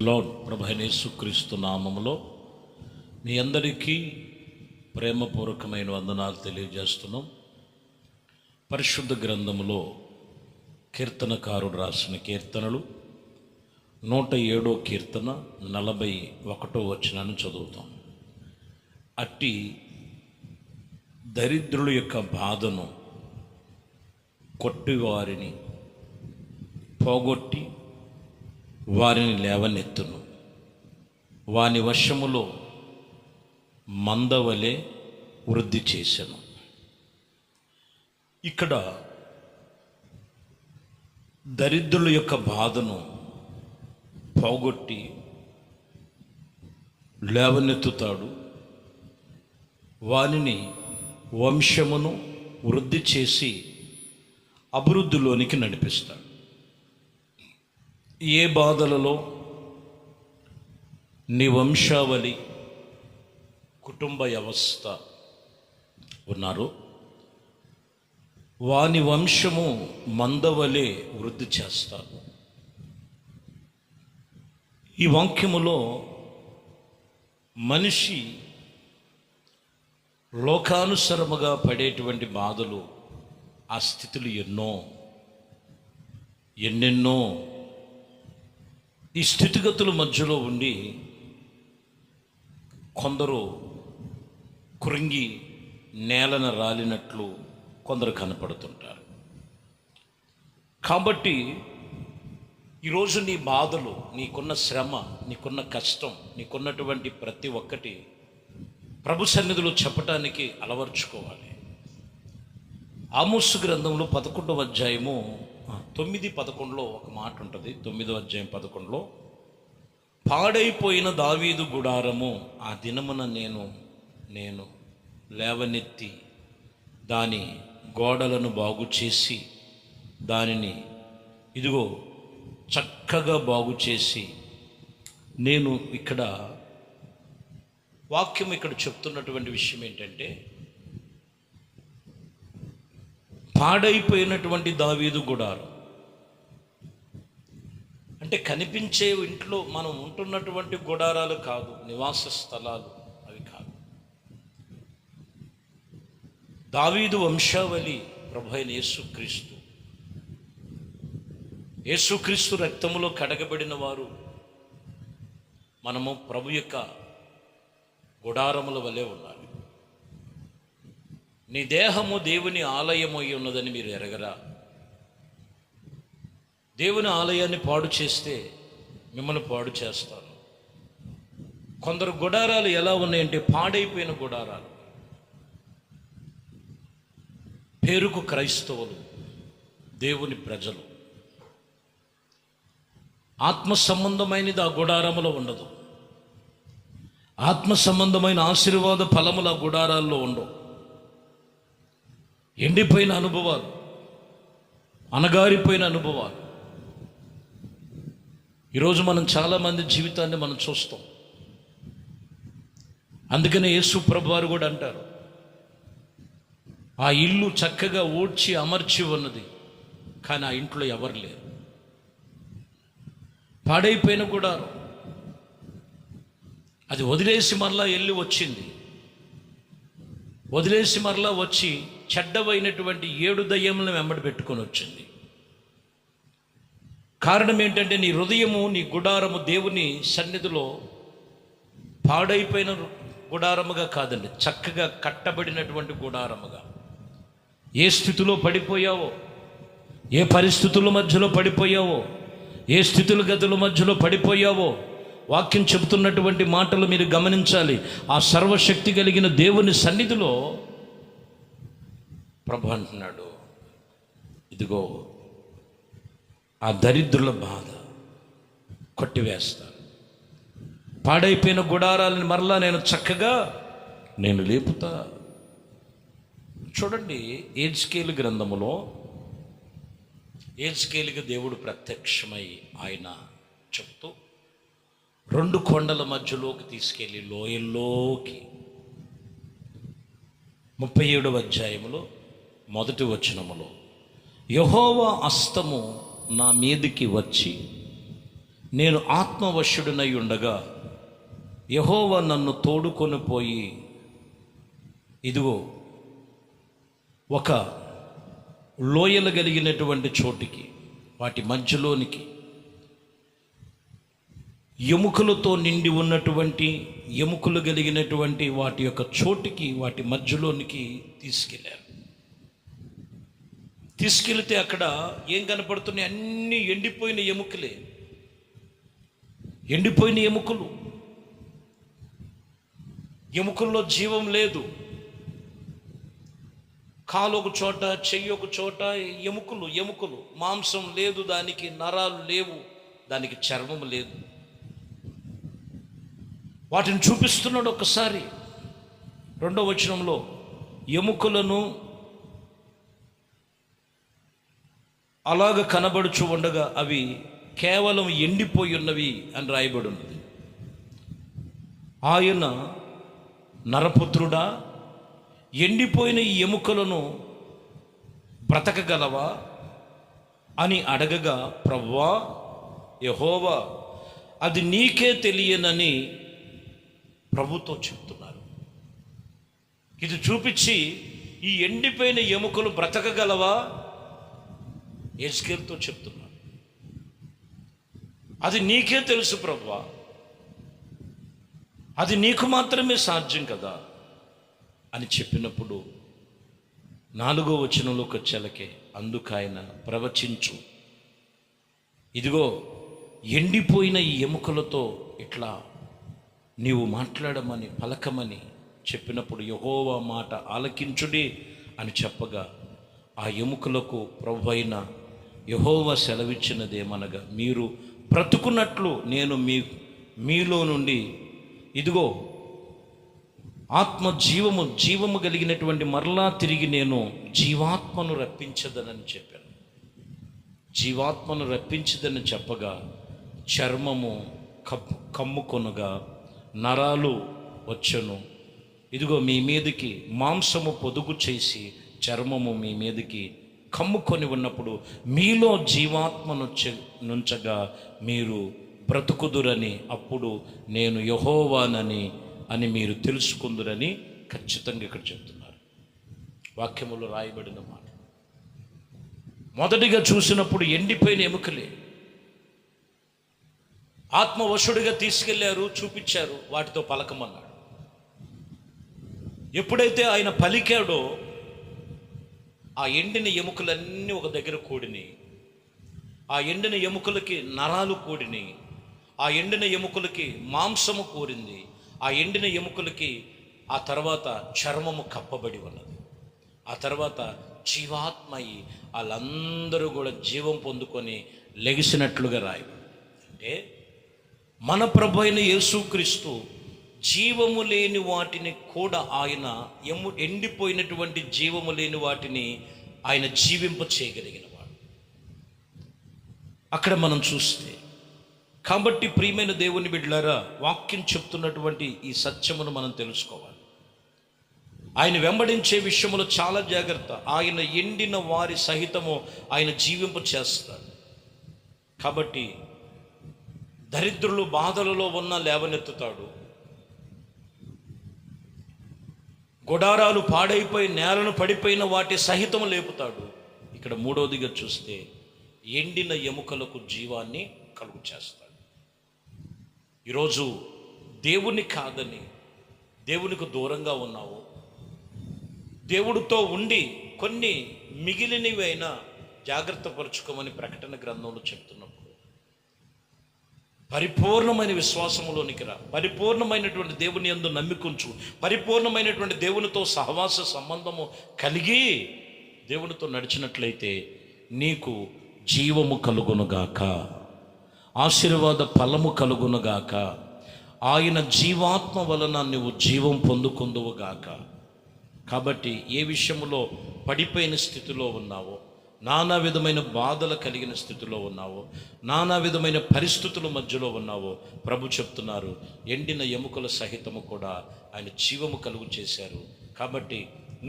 Lord ప్రభు అయిన యేసుక్రీస్తు నామములో మీ అందరికీ ప్రేమపూర్వకమైన వందనాలు తెలియజేస్తున్నాం. పరిశుద్ధ గ్రంథములో కీర్తనకారుడు రాసిన కీర్తనలు 107వ కీర్తన 41వ వచనాన్ని చదువుతాం. అట్టి దరిద్రుల యొక్క బాధను కొట్టివారిని పోగొట్టి వారిని లేవనెత్తును. వాని వశములో మందవలే వృద్ధి చేసెను. ఇక్కడ దరిద్రుల యొక్క బాధను పోగొట్టి లేవనెత్తుతాడు. వానిని వంశమును వృద్ధి చేసి అభివృద్ధిలోనికి నడిపిస్తాడు. ఏ బాధలలో నీ వంశావళి కుటుంబ వ్యవస్థ ఉన్నారో వాని వంశము మందవలే వృద్ధి చేస్తారు. ఈ వాక్యములో మనిషి లోకానుసరముగా పడేటువంటి బాధలు, ఆ స్థితులు ఎన్నెన్నో ఈ స్థితిగతుల మధ్యలో ఉండి కొందరు కృంగి నేలన రాలినట్లు కొందరు కనపడుతుంటారు. కాబట్టి ఈరోజు నీ బాధలు, నీకున్న శ్రమ, నీకున్న కష్టం, నీకున్నటువంటి ప్రతి ఒక్కటి ప్రభు సన్నిధిలో చెప్పటానికి అలవర్చుకోవాలి. ఆమోసు గ్రంథంలో 11వ అధ్యాయము 9-11లో ఒక మాట ఉంటుంది. 9వ అధ్యాయం 11లో, పాడైపోయిన దావీదు గుడారము ఆ దినమున నేను లేవనెత్తి దాని గోడలను బాగు చేసి దానిని ఇదిగో చక్కగా బాగు చేసి నేను ఇక్కడ వాక్యం ఇక్కడ చెప్తున్నటువంటి విషయం ఏంటంటే, పాడైపోయినటువంటి దావీదు గుడారం అంటే కనిపించే ఇంట్లో మనం ఉంటున్నటువంటి గుడారాలు కాదు, నివాస స్థలాలు అవి కాదు. దావీదు వంశావళి ప్రభు అయిన యేసుక్రీస్తు రక్తములో కడగబడిన వారు మనము ప్రభు యొక్క గుడారముల వలె ఉండాలి. నీ దేహము దేవుని ఆలయమై ఉన్నదని మీరు ఎరగరా? దేవుని ఆలయాన్ని పాడు చేస్తే మిమ్మల్ని పాడు చేస్తాను. కొందరు గుడారాలు ఎలా ఉన్నాయంటే పాడైపోయిన గుడారాలు. పేరుకు క్రైస్తవులు, దేవుని ప్రజలు, ఆత్మ సంబంధమైనది ఆ గుడారములో ఉండదు. ఆత్మ సంబంధమైన ఆశీర్వాద ఫలములు ఆ గుడారాల్లో ఉండవు. ఎండిపోయిన అనుభవాలు, అణగారిపోయిన అనుభవాలు. ఈరోజు మనం చాలామంది జీవితాన్ని మనం చూస్తాం. అందుకనే యేసు ప్రభు వారు కూడా అంటారు, ఆ ఇల్లు చక్కగా ఊడ్చి అమర్చి ఉన్నది, కానీ ఆ ఇంట్లో ఎవరు లేరు. పాడైపోయిన గుడారం, అది వదిలేసి మరలా వెళ్ళి వచ్చింది. వదిలేసి మరలా వచ్చి చెడ్డవైనటువంటి 7 దయ్యములను వెంబడి పెట్టుకొని వచ్చింది. కారణం ఏంటంటే నీ హృదయము, నీ గుడారము దేవుని సన్నిధిలో పాడైపోయిన గుడారముగా కాదండి, చక్కగా కట్టబడినటువంటి గుడారముగా. ఏ స్థితిలో పడిపోయావో, ఏ పరిస్థితుల మధ్యలో పడిపోయావో, ఏ స్థితుల గదుల మధ్యలో పడిపోయావో, వాక్యం చెబుతున్నటువంటి మాటలు మీరు గమనించాలి. ఆ సర్వశక్తి కలిగిన దేవుని సన్నిధిలో ప్రభు అంటున్నాడు, ఇదిగో ఆ దరిద్రుల బాధ కొట్టివేస్తాను. పాడైపోయిన గుడారాలను మరలా నేను చక్కగా లేపుతా. చూడండి, ఏజ్కేలు గ్రంథములో ఏజ్కేలుగా దేవుడు ప్రత్యక్షమై ఆయన చెప్తూ 2 కొండల మధ్యలోకి తీసుకెళ్ళి లోయల్లోకి 37వ అధ్యాయములో 1వ వచనములో, యెహోవా హస్తము నా మీదికి వచ్చి నేను ఆత్మవశుడినై ఉండగా యెహోవా నన్ను తోడుకొని పోయి ఇదిగో ఒక లోయలు కలిగినటువంటి చోటికి, వాటి మధ్యలోనికి, ఎముకలతో నిండి ఉన్నటువంటి ఎముకలు కలిగినటువంటి వాటి యొక్క చోటికి, వాటి మధ్యలోనికి తీసుకెళ్ళారు. తీసుకెళ్తే అక్కడ ఏం కనపడుతున్నాయి? అన్నీ ఎండిపోయిన ఎముకలే, ఎండిపోయిన ఎముకలు. ఎముకల్లో జీవం లేదు. కాలు ఒక చోట, చెయ్యి ఒక చోట, ఎముకలు. మాంసం లేదు, దానికి నరాలు లేవు, దానికి చర్మం లేదు. వాటిని చూపిస్తున్నాడు ఒకసారి 2వ వచనంలో. ఎముకలను అలాగ కనబడుచు ఉండగా అవి కేవలం ఎండిపోయి ఉన్నవి అని రాయబడి ఉన్నది. ఆయన నరపుత్రుడా, ఎండిపోయిన ఈ ఎముకలను బ్రతకగలవా అని అడగగా, ప్రభువా యెహోవా, అది నీకే తెలియనని ప్రభుతో చెప్తున్నారు. ఇది చూపించి, ఈ ఎండిపోయిన ఎముకలు బ్రతకగలవా యెహెజ్కేలుతో చెప్తున్నారు. అది నీకే తెలుసు ప్రభువా, అది నీకు మాత్రమే సాధ్యం కదా అని చెప్పినప్పుడు 4వ వచనంలోకి వచ్చేలకే అందుకైన ప్రవచించు, ఇదిగో ఎండిపోయిన ఈ ఎముకలతో ఇట్లా నీవు మాట్లాడమని, పలకమని చెప్పినప్పుడు యెహోవా మాట ఆలకించుడి అని చెప్పగా, ఆ ఎముకలకు ప్రభువైన యెహోవా సెలవిచ్చినదేమనగా, మీరు బ్రతుకున్నట్లు నేను మీలో నుండి ఇదిగో జీవము కలిగినటువంటి మరలా తిరిగి నేను జీవాత్మను రప్పించదనని చెప్పాను. జీవాత్మను రప్పించదని చెప్పగా, చర్మము కమ్ముకొనగా నరాలు వచ్చెను. ఇదిగో మీ మీదకి మాంసము పొదుగు చేసి చర్మము మీ మీదకి కమ్ముకొని ఉన్నప్పుడు మీలో జీవాత్మను నుంచగా మీరు బ్రతుకుదురని, అప్పుడు నేను యెహోవానని అని మీరు తెలుసుకుందురని ఖచ్చితంగా ఇక్కడ చెప్తున్నారు. వాక్యములో రాయబడిన మాట. మొదటిగా చూసినప్పుడు ఎండిపోయిన ఎముకలే. ఆత్మవశుడిగా తీసుకెళ్లారు, చూపించారు, వాటితో పలకమన్నాడు. ఎప్పుడైతే ఆయన పలికాడో ఆ ఎండిన ఎముకలన్నీ ఒక దగ్గర కూడిని. ఆ ఎండిన ఎముకలకి నరాలు కూడిని. ఆ ఎండిన ఎముకలకి మాంసము కూరింది. ఆ ఎండిన ఎముకలకి ఆ తర్వాత చర్మము కప్పబడి ఉన్నది. ఆ తర్వాత జీవాత్మయి వాళ్ళందరూ కూడా జీవం పొందుకొని లెగిసినట్లుగా రాయబడి. అంటే మన ప్రభు అయిన యేసుక్రీస్తు జీవము లేని వాటిని కూడా ఆయన ఎండిపోయినటువంటి జీవము లేని వాటిని ఆయన జీవింప చేయగలిగిన వాడు. అక్కడ మనం చూస్తే, కాబట్టి ప్రియమైన దేవుని బిడ్డలారా, వాక్యం చెప్తున్నటువంటి ఈ సత్యమును మనం తెలుసుకోవాలి. ఆయన వెంబడించే విషయంలో చాలా జాగ్రత్త. ఆయన ఎండిన వారి సహితము ఆయన జీవింప చేస్తాడు. కాబట్టి దరిద్రులు బాధలలో ఉన్న లేవనెత్తుతాడు. గుడారాలు పాడైపోయి నేలను పడిపోయిన వాటి సహితము లేపుతాడు. ఇక్కడ 3వదిగా చూస్తే ఎండిన ఎముకలకు జీవాన్ని కలుగు చేస్తాడు. ఈరోజు దేవుని కాదని దేవునికి దూరంగా ఉన్నావు. దేవుడితో ఉండి కొన్ని మిగిలినవైనా జాగ్రత్త పరుచుకోమని ప్రకటన గ్రంథంలో చెప్తున్నప్పుడు, పరిపూర్ణమైన విశ్వాసములోనికి రా, పరిపూర్ణమైనటువంటి దేవుని యందు నమ్మికుంచు, పరిపూర్ణమైనటువంటి దేవునితో సహవాస సంబంధము కలిగి దేవునితో నడిచినట్లయితే నీకు జీవము కలుగునుగాక, ఆశీర్వాద ఫలము కలుగునుగాక, ఆయన జీవాత్మ వలన నువ్వు జీవం పొందుకుందువుగాక. కాబట్టి ఏ విషయంలో పడిపోయిన స్థితిలో ఉన్నావో, నానా విధమైన బాధలు కలిగిన స్థితిలో ఉన్నావో, నానా విధమైన పరిస్థితుల మధ్యలో ఉన్నావో, ప్రభు చెప్తున్నారు, ఎండిన ఎముకల సహితము కూడా ఆయన జీవము కలుగు చేశారు. కాబట్టి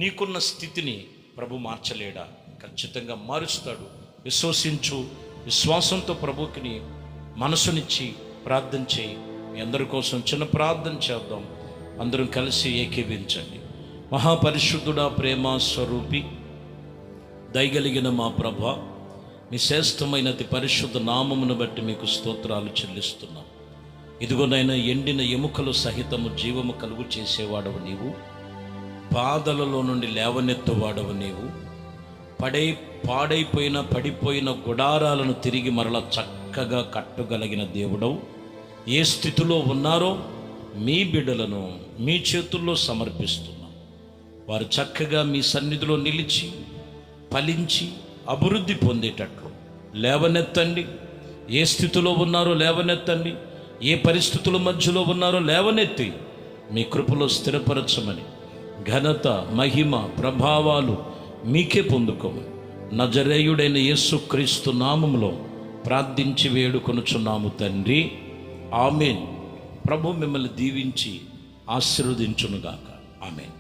నీకున్న స్థితిని ప్రభు మార్చలేడా? ఖచ్చితంగా మారుస్తాడు. విశ్వసించు, విశ్వాసంతో ప్రభువుని మనసునిచ్చి ప్రార్థన చేయి. మీ అందరి కోసం చిన్న ప్రార్థన చేద్దాం. అందరం కలిసి ఏకీవించండి. మహాపరిశుద్ధుడా, ప్రేమ స్వరూపి, దయగలిగిన మా ప్రభా, మీ శ్రేష్టమైన అతి పరిశుద్ధ నామమును బట్టి మీకు స్తోత్రాలు చెల్లిస్తున్నాం. ఇదిగోనైనా ఎండిన ఎముకలు సహితము జీవము కలుగు చేసేవాడవు నీవు, బాధలలో నుండి లేవనెత్తువాడవు నీవు, పడిపోయిన గుడారాలను తిరిగి మరలా చక్కగా కట్టగలిగిన దేవుడవు. ఏ స్థితిలో ఉన్నారో మీ బిడ్డలను మీ చేతుల్లో సమర్పిస్తున్నాం. వారు చక్కగా మీ సన్నిధిలో నిలిచి ఫలించి అభివృద్ధి పొందేటట్లు లేవనెత్తండి. ఏ స్థితిలో ఉన్నారో లేవనెత్తండి. ఏ పరిస్థితుల మధ్యలో ఉన్నారో లేవనెత్తి మీ కృపలో స్థిరపరచమని, ఘనత, మహిమ, ప్రభావాలు మీకే పొందుకోమని నజరేయుడైన యేసుక్రీస్తు నామములో ప్రార్థించి వేడుకొనుచున్నాము తండ్రి. ఆమేన్. ప్రభు మిమ్మల్ని దీవించి ఆశీర్వదించునుగాక. ఆమేన్.